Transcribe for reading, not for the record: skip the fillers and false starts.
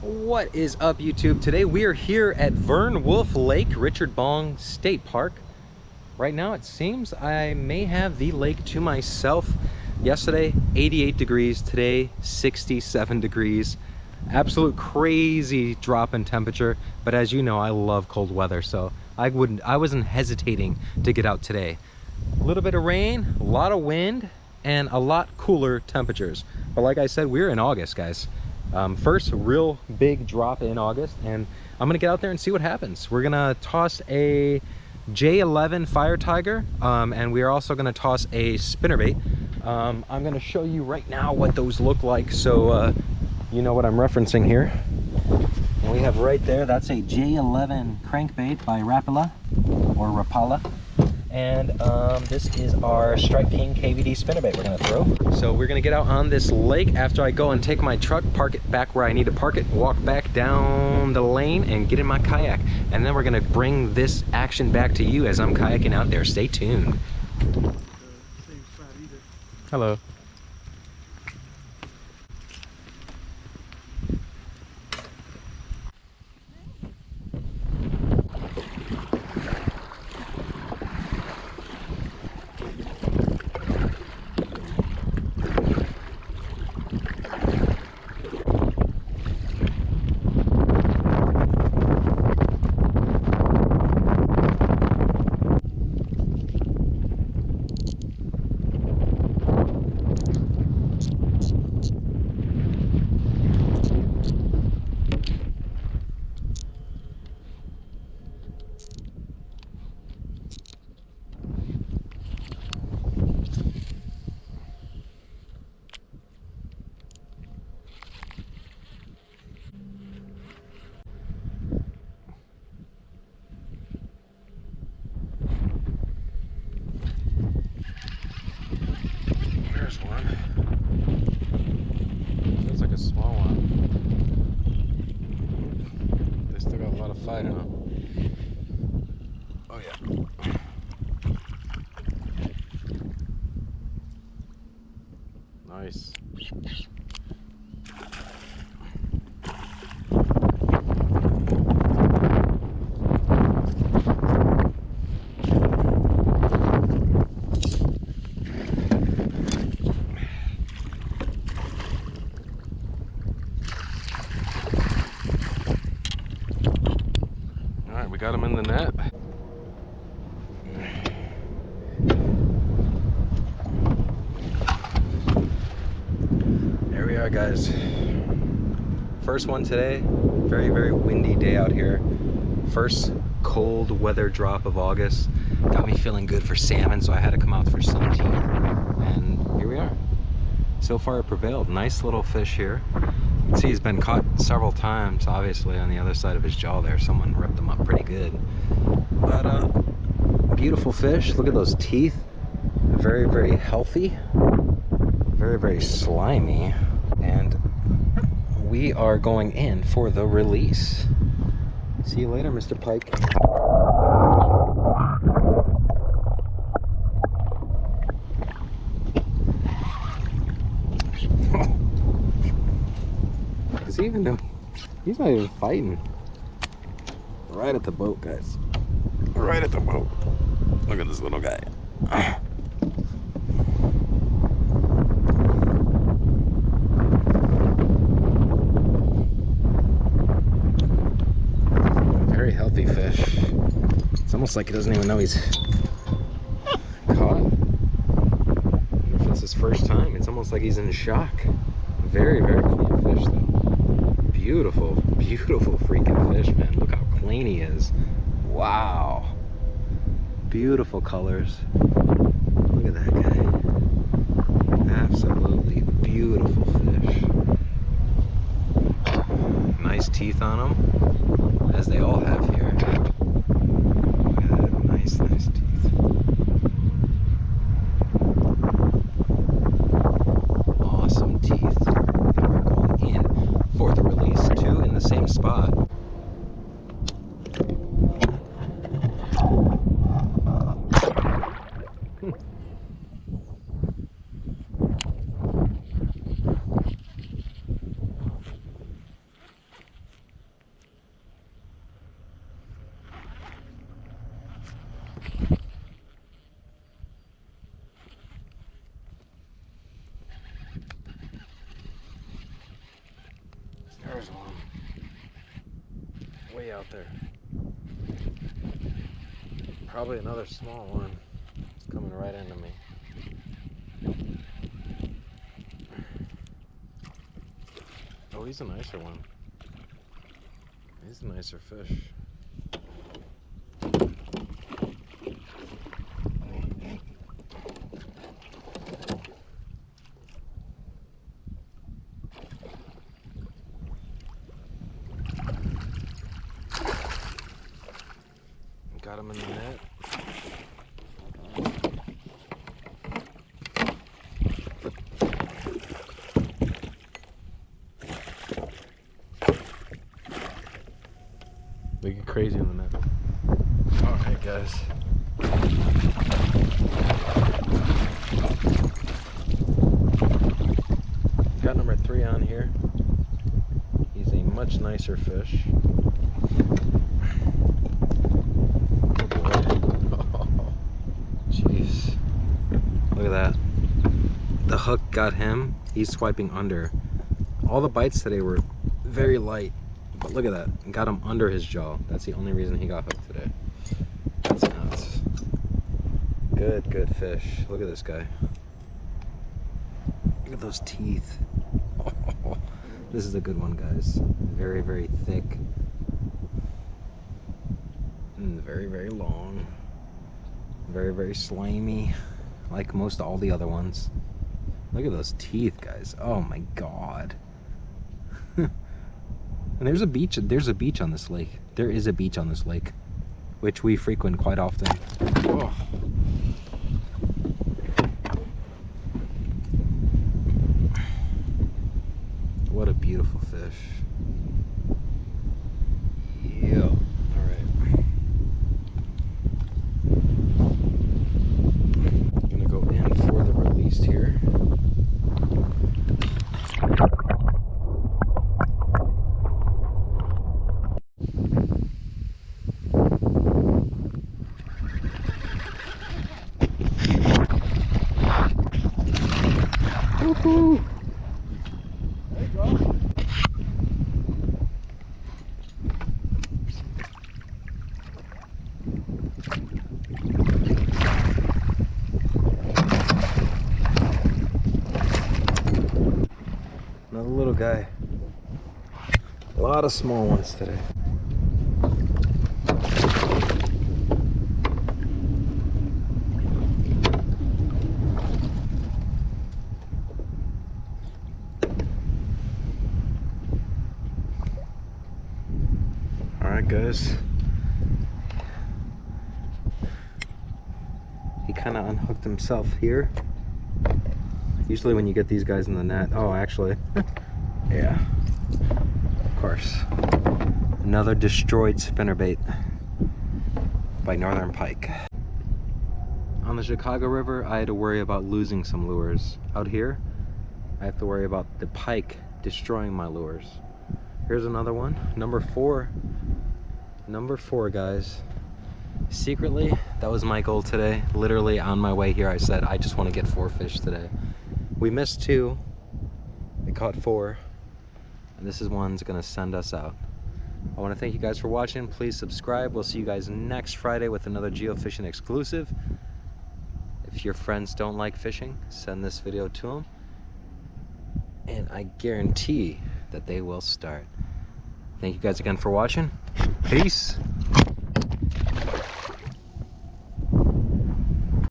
What is up, YouTube? Today we are here at Vern Lake, Richard Bong State Park. Right now it seems I may have the lake to myself. Yesterday 88 degrees, today 67 degrees. Absolute crazy drop in temperature, but as you know, I love cold weather, so I wasn't hesitating to get out today. A little bit of rain, a lot of wind, and a lot cooler temperatures. But like I said, we're in August, guys. First real big drop in August, and I'm gonna get out there and see what happens. We're gonna toss a J11 Fire Tiger, and we are also gonna toss a spinnerbait. I'm gonna show you right now what those look like, so you know what I'm referencing here. And we have right there, that's a J11 crankbait by Rapala or Rapala. And this is our Strike King KVD spinnerbait we're gonna throw. So we're gonna get out on this lake after I go and take my truck, park it back where I need to park it, walk back down the lane and get in my kayak. And then we're gonna bring this action back to you as I'm kayaking out there. Stay tuned. Hello. One. Feels like a small one. They still got a lot of fight in them. Oh yeah. Nice. We got him in the net. There we are, guys. First one today. Very, very windy day out here. First cold weather drop of August. Got me feeling good for salmon, so I had to come out for some teeth. And here we are. So far it prevailed. Nice little fish here. You can see he's been caught several times, obviously, on the other side of his jaw there. Someone ripped him up pretty good. But beautiful fish. Look at those teeth. Very, very healthy. Very, very slimy. And we are going in for the release. See you later, Mr. Pike. Even though he's not even fighting. Right at the boat, guys. Right at the boat. Look at this little guy. Very healthy fish. It's almost like he doesn't even know he's caught. If it's his first time, it's almost like he's in shock. Very, very clean fish though. Beautiful, beautiful freaking fish, man. Look how clean he is. Wow. Beautiful colors. Look at that guy. Absolutely beautiful fish. Nice teeth on him, as they all have here. Look at that. Nice, nice teeth. Awesome teeth. We're going in for the release. Two in the same spot. way out there. Probably another small one. It's coming right into me. Oh, he's a nicer one. He's a nicer fish. Got him in the net. They get crazy in the net. Alright, guys. Got number 3 on here. He's a much nicer fish. Jeez. Look at that. The hook got him. He's swiping under. All the bites today were very light. But look at that. Got him under his jaw. That's the only reason he got hooked today. That's nuts. Good, good fish. Look at this guy. Look at those teeth. Oh, this is a good one, guys. Very, very thick. And very, very long. Very, very slimy. Like most all the other ones. Look at those teeth, guys. Oh my god. And there's a beach on this lake. There is a beach on this lake, which we frequent quite often. Oh. What a beautiful fish. Yeah. All right. I'm gonna go in for the release here. Woohoo! There you go. Another little guy. A lot of small ones today. Alright, guys. He kind of unhooked himself here. Usually when you get these guys in the net, oh, actually, yeah, of course. Another destroyed spinnerbait by Northern Pike. On the Chicago River, I had to worry about losing some lures. Out here, I have to worry about the pike destroying my lures. Here's another one, number 4. Number 4, guys. Secretly, that was my goal today. Literally on my way here, I said, I just want to get 4 fish today. We missed 2, we caught 4, and this is one's gonna send us out. I want to thank you guys for watching. Please subscribe. We'll see you guys next Friday with another geofishing exclusive. If your friends don't like fishing, send this video to them, and I guarantee that they will start. Thank you guys again for watching. Peace.